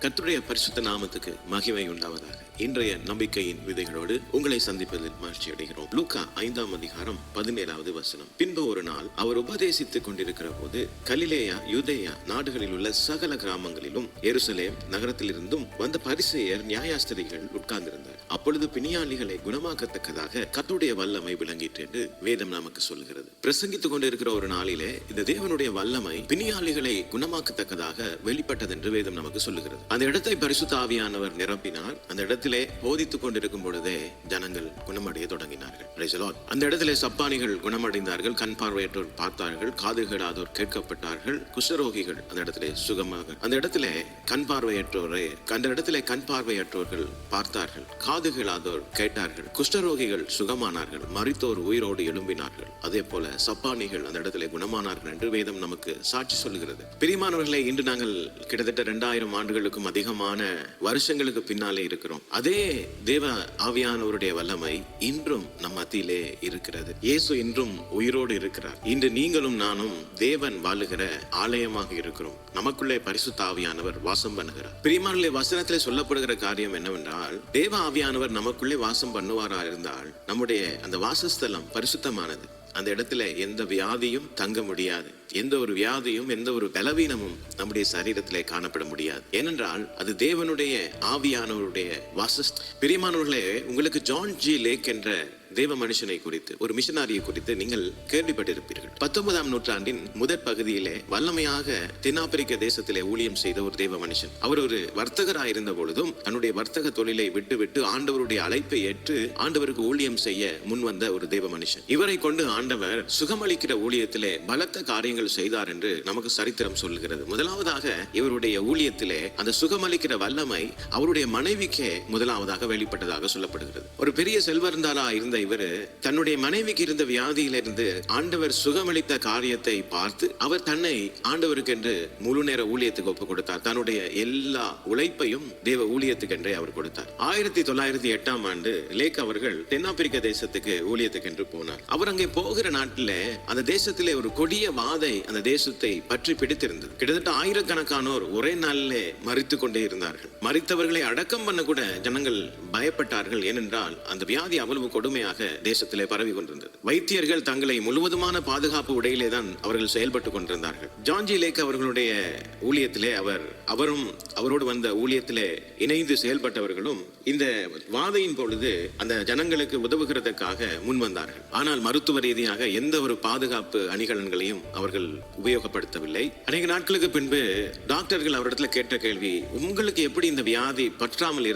கர்த்தருடைய பரிசுத்த நாமத்துக்கு மகிமை உண்டாவதாக. இன்றைய நம்பிக்கையின் விதைகளோடு உங்களை சந்திப்பதில் மகிழ்ச்சி அடைகிறோம். லூக்கா 5ஆம் அதிகாரம் 17வது வசனம். பின்பு ஒரு நாள் அவர் உபதேசித்துக் கொண்டிருக்கிற போது கலிலேயா யூதேயா நாடுகளில் உள்ள சகல கிராமங்களிலும் எருசலேம் நகரத்திலிருந்தும் வந்த பரிசேயர் நியாயாஸ்திரிகள் உட்கார்ந்திருந்தார். அப்பொழுது பிணியாளிகளை குணமாக்கத்தக்கதாக கர்த்தருடைய வல்லமை விளங்கிற்று என்று வேதம் நமக்கு சொல்கிறது. பிரசங்கித்துக் கொண்டிருக்கிற ஒரு நாளிலே இந்த தேவனுடைய வல்லமை பிணியாளிகளை குணமாக்கத்தக்கதாக வெளிப்பட்டது என்று வேதம் நமக்கு சொல்லுகிறது. அந்த இடத்தை பரிசுத்த ஆவியானவர் நிரப்பினார். அந்த இடத்திலே போதித்துக் கொண்டிருக்கும் பொழுதே ஜனங்கள் குணமடைய தொடங்கினார்கள். அந்த இடத்திலே சப்பானிகள் குணமடைந்தார்கள், கண் பார்வையற்றோர் பார்த்தார்கள், காது கேளாதோர் கேட்கப்பட்டார்கள், குஷ்டரோகிகள் அந்த இடத்திலே சுகமாக அந்த இடத்திலே கண் பார்வையற்றோர்கள் பார்த்தார்கள், காது கேளாதோர் கேட்டார்கள், குஷ்டரோகிகள் சுகமானார்கள், மரித்தோர் உயிரோடு எழும்பினார்கள். அதே போல சப்பானிகள் அந்த இடத்திலே குணமானார்கள் என்று வேதம் நமக்கு சாட்சி சொல்லுகிறது. பிரியமானவர்களே, இன்று நாங்கள் கிட்டத்தட்ட 2000 ஆண்டுகளுக்கும் அதிகமான வருஷங்களுக்கு பின்னாலே இருக்கிறோம். அதே தேவ ஆவியானவருடைய வல்லமை இன்றும் நம் மத்தியிலே இருக்கிறது. இயேசு இன்றும் உயிரோடு இருக்கிறார். இன்று நீங்களும் நானும் தேவன் வாழுகிற ஆலயமாக இருக்கிறோம். நமக்குள்ளே பரிசுத்த ஆவியானவர் வாசம் பண்ணுகிறார். பிரியமானவர்களே, வசனத்திலே சொல்லப்படுகிற காரியம் என்னவென்றால், தேவ ஆவியானவர் நமக்குள்ளே வாசம் பண்ணுவாரா இருந்தால் நம்முடைய அந்த வாசஸ்தலம் பரிசுத்தமானது. அந்த இடத்துல எந்த வியாதியும் தங்க முடியாது. எந்த ஒரு வியாதியும் எந்த ஒரு பலவீனமும் நம்முடைய சரீரத்திலே காணப்பட முடியாது. ஏனென்றால் அது தேவனுடைய ஆவியானவருடைய வாசஸ்தலம். பிரியமானவர்களே, உங்களுக்கு ஜான் ஜி லேக் என்ற தேவ மனுஷனை குறித்து, ஒரு மிஷனாரியை குறித்து நீங்கள் கேள்விப்பட்டிருப்பீர்கள். 19ஆம் நூற்றாண்டின் முதற் பகுதியிலே வல்லமையாக தென்னாப்பிரிக்க தேசத்திலே ஊழியம் செய்த ஒரு தேவ மனுஷன். அவர் ஒரு வர்த்தகராக இருந்த பொழுதும் தன்னுடைய வர்த்தக தொழிலை விட்டு ஆண்டவருடைய அழைப்பை ஏற்று ஆண்டவருக்கு ஊழியம் செய்ய முன் வந்த ஒரு தேவ மனுஷன். இவரை கொண்டு ஆண்டவர் சுகமளிக்கிற ஊழியத்திலே பலத்த காரியங்கள் செய்தார் என்று நமக்கு சரித்திரம் சொல்லுகிறது. முதலாவதாக இவருடைய ஊழியத்திலே அந்த சுகமளிக்கிற வல்லமை அவருடைய மனைவிக்கே முதலாவதாக வெளிப்பட்டதாக சொல்லப்படுகிறது. ஒரு பெரிய செல்வந்தாரா இருந்த இவர் தன்னுடைய மனைவிக்கு இருந்த வியாதியிலிருந்து ஆண்டவர் சுகமளித்த காரியத்தை பார்த்து அவர் தன்னை ஆண்டவருக்கு என்று முழு நேர ஊழியத்துக்கு ஒப்பு கொடுத்தார். தன்னுடைய எல்லா உழைப்பையும் தேவ ஊழியத்துக்கு என்றே அவர் கொடுத்தார். 1908ஆம் ஆண்டு லேக் அவர்கள் தென்னாப்பிரிக்க தேசத்துக்கு ஊழியத்துக்கு என்று போனார். அவர் அங்கே போகிற நாட்டில அந்த தேசத்திலே ஒரு கொடிய வாதை அந்த தேசத்தை பற்றி பிடித்திருந்தது. கிட்டத்தட்ட ஆயிரக்கணக்கானோர் ஒரே நாளிலே மரித்து கொண்டே இருந்தார்கள். மரித்தவர்களை அடக்கம் பண்ண கூட ஜனங்கள் பயப்பட்டார்கள். ஏனென்றால் அந்த வியாதி அவ்வளவு கொடுமையாக தேசத்திலே பரவி கொண்டிருந்தது. வைத்தியர்கள் தங்களை முழுவதுமான பாதுகாப்பு உடையிலே தான் அவர்கள் செயல்பட்டுக் கொண்டிருந்தார்கள். ஜான் ஜி லேக் அவர்களுடைய ஊழியத்திலே அவரும் அவரோடு வந்த ஊழியத்திலே இணைந்து செயல்பட்டவர்களும் இந்த வாதையின் பொழுது அந்த ஜனங்களுக்கு உதவுகிறதுக்காக முன் வந்தார்கள். ஆனால் மருத்துவ ரீதியாக எந்த ஒரு பாதுகாப்பு அணிகலன்களையும் அவர்கள் உபயோகப்படுத்தவில்லை. அநேக நாட்களுக்கு பின்பு டாக்டர்கள் அவரிடத்துல கேட்ட கேள்வி, உங்களுக்கு எப்படி இந்த வியாதி தொற்றாமல்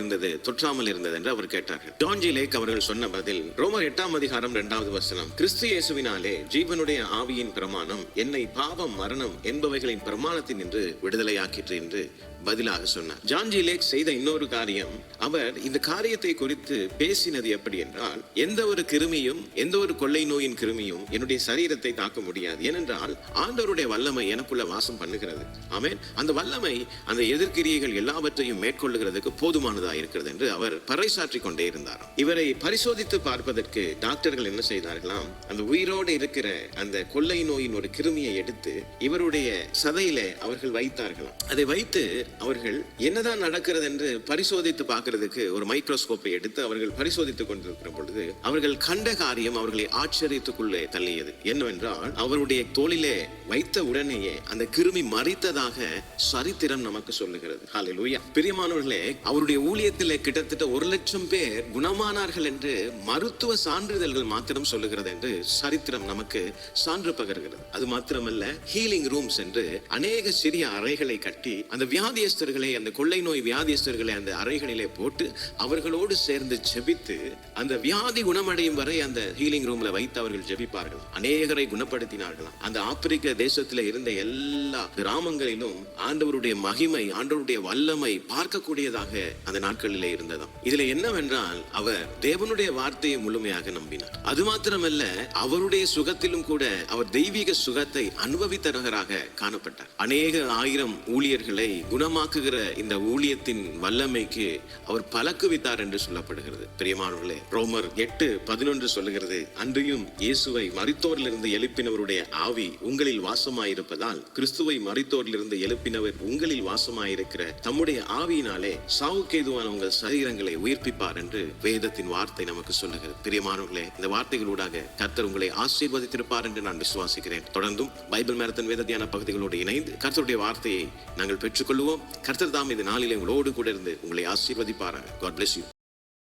இருந்தது என்று அவர் கேட்டார்கள். ஜான் ஜி லேக் அவர்கள் சொன்ன பதில், ரோமர் 8ஆம் அதிகாரம் 2வது வசனம், கிறிஸ்து இயேசுவினாலே ஜீவனுடைய ஆவியின் பிரமாணம் என்னை பாவம் மரணம் என்பவைகளின் பிரமாணத்தின் என்று விடுதலையாக்கிற்று என்று பதிலாக சொன்னார். ஜான் ஜி லேக் செய்த இன்னொரு காரியம், அவர் இந்த காரியத்தை குறித்து பேசினது எப்படி என்றால், எந்த ஒரு கிருமியும் எந்த ஒரு கொள்ளை நோயின் கிருமியும் என்னுடைய சரீரத்தை தாக்க முடியாது. ஏனென்றால் ஆண்டவருடைய வல்லமை எனக்குள்ள வாசம் பண்ணுகிறது. ஆமென். அந்த வல்லமை அந்த எதிர்க்கிரியைகள் எல்லாவற்றையும் மேற்கொள்ளுகிறதுக்கு போதுமானதா இருக்கிறது என்று அவர் பறைசாற்றிக் கொண்டே இருந்தார். இவரை பரிசோதித்து பார்ப்பதற்கு டாக்டர்கள் என்ன செய்தார்களாம், அந்த உயிரோடு இருக்கிற அந்த கொள்ளை நோயின் ஒரு கிருமியை எடுத்து இவருடைய சதையிலே அவர்கள் வைத்தார்களாம். அதை வைத்து அவர்கள் என்னதான் நடக்கிறது என்று பரிசோதித்து பார்க்கிறதுக்கு ஒரு மைக்ரோஸ்கோப்பை எடுத்து அவர்கள் பரிசோதித்துக் கொண்டிருக்கிற பொழுது அவர்கள் கண்ட காரியம் அவர்களை ஆச்சரியத்துக்குள்ளே தள்ளியது. என்னவென்றால், அவருடைய தோளிலே வைத்த உடனேயே அந்த கிருமி மரித்ததாக சரித்திரம் நமக்கு சொல்லுகிறது. ஹல்லேலூயா. பிரியமானவர்களே, அவருடைய ஊழியத்திலே கிட்டத்தட்ட 1,00,000 பேர் குணமானார்கள் என்று மருத்துவ சான்றிதழ்கள் மாத்திரம் சொல்லுகிறது என்று சரித்திரம் நமக்கு சான்று பகர்கிறது. அது மாத்திரமல்ல, ஹீலிங் ரூம்ஸ் என்று அநேக சிறிய அறைகளை கட்டி அந்த வியாதியஸ்தர்களை, அந்த கொள்ளை நோய் வியாதியஸ்தர்களை அந்த அறைகளிலே போட்டு அவர்களோடு சேர்ந்து ஜெபித்து அந்த வியாதி குணமடையும் வரை அந்த ஹீலிங் ரூம்ல வைத்து அவர்கள் ஜெபிப்பார்கள். அநேகரை குணப்படுத்தினார்களாம். அந்த ஆப்பிரிக்க தேசத்துல இருந்த எல்லா கிராமங்களிலும் ஆண்டவருடைய மகிமை, ஆண்டவருடைய வல்லமை பார்க்கக்கூடியதாக அந்த நாட்களிலே இருந்ததாம். இதுல என்னவென்றால், அவர் தேவனுடைய வார்த்தையை முழுமையாக நம்பினார். அது மாத்திரமல்ல, அவருடைய சுகத்திலும் கூட அவர் தெய்வீக சுகத்தை அனுபவித்தவராக காணப்பட்டார். அநேக ஆயிரம் ஊழியர்களை குண குணமாக்குகிற இந்த ஊழியத்தின் வல்லமைக்கு அவர் பழக்குவித்தார் என்று சொல்லப்படுகிறது. பிரியமானவர்களே, ரோமர் 8:11 சொல்லுகிறது, அன்றியும் இயேசுவை மரித்தோரிலிருந்து எழுப்பினவருடைய ஆவி உங்களில் வாசமாயிருப்பதால் கிறிஸ்துவை மரித்தோரிலிருந்து எழுப்பினவர் உங்களில் வாசமாயிருக்கிற தம்முடைய ஆவியினாலே சாவுக்கேதுவான உங்கள் சரீரங்களை உயிர்ப்பிப்பார் என்று வேதத்தின் வார்த்தை நமக்கு சொல்லுகிறது. பிரியமானவர்களே, இந்த வார்த்தைகளூடாக கர்த்தர் உங்களை ஆசீர்வதித்திருப்பார் என்று நான் விசுவாசிக்கிறேன். தொடர்ந்தும் பைபிள் மேரத்தன் வேத தியான பகுதிகளோடு இணைந்து கர்த்தருடைய வார்த்தையை நாங்கள் பெற்றுக்கொள்வோம். கர்த்தர் தாம் இந்த நாளிலே உங்களோடு கூட இருந்து உங்களை ஆசீர்வதிப்பாராக. God bless you.